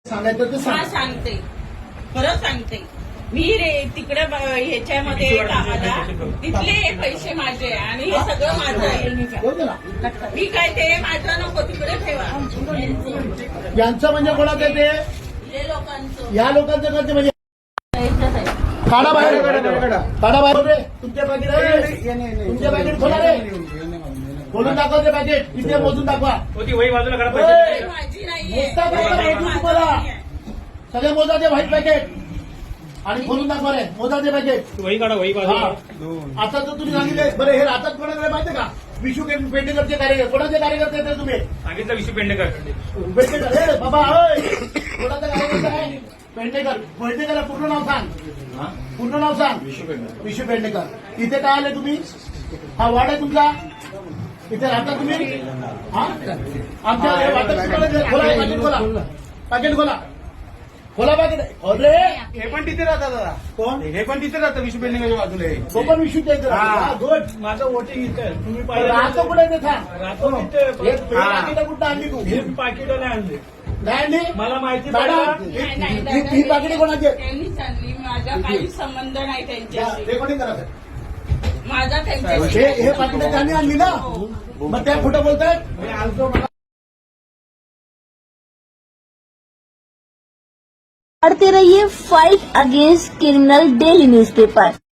सांगायचं ते हा सांग. सांगते, खरं सांगते. मी ह्याच्यामध्ये कामाला तिथले हे पैसे माझे आणि हे सगळं माझं आहे. जाऊ दे ना. मी काय ते माझं नको तिकडे ठेवा. यांचं म्हणजे कोणाचं आहे ते? हे लोकांचं या लोकांचं करते म्हणजे यायचंच आहे. काढा बाहेर, काढा बाहेर रे. तुमचे पॅकेट आहे, तुमचे पॅकेट खोला रे. खोलून दाखवा ते पॅकेट. इथे मोजून दाखवा. ती वही बाजूला करा ओय, पैसे. माझी नाहीये. मोजता का माझं मोजून तुम्हाला? नाहीये. सगळे मोजा ते व्हाईट पॅकेट आणि खोलून दाखवा रे. मोजा ते पॅकेट. वही काढा वही हा. बाजूला. आता तर तुम्ही सांगितले बरं. हे राहतात कोणाकडे माहितीये का? विशू पेंडेकरचे कार्यकर्ते. कोणाचे कार्यकर्ते आहेत रे तुम्ही? सांगितलं विशू पेंडेकर. पेंडेकर. हे बाबा होय, कोणाचा कार्यकर्ता आहे? पेंडेकर. पेंडेकरला पूर्ण नाव सांग. पूर्ण नाव सांग. विशू पेंडेकर. इथे काय आले तुम्ही? हा वार्ड आहे तुमचा? इथे राहता तुम्ही? हा आमच्या हे वाटप तुम्हाला खोला पॅकेट खोला. पॅकेट खोला. खोला पॅकेट. अरे हे पण तिथे राहतात दादा. कोण? हे पण तिथे राहतं विश्व पेंडिंगच्या बाजूला आहे. तो पण विशू हा. गुड. माझं वोटिंग इथं तुम्ही राहतो कुठे ते सांग. राहतो तिथे. हे पाकिटं कुठं आणली तू? हे पाकिटं नाही आणले. नाही आणली? मला माहिती मॅडम, पडलं. नाही, नाही, ही पाकिटे कोणाची आहेत? त्यांनीच आणली. माझा काही संबंध नाही त्यांच्याशी. रेकॉर्डिंग करायचं. माझा त्यांच्याशी हे पाकिटं त्यांनी आणली ना? मग त्या खोटं बोलतायत? पढ़ते रहिए fight against criminal daily newspaper.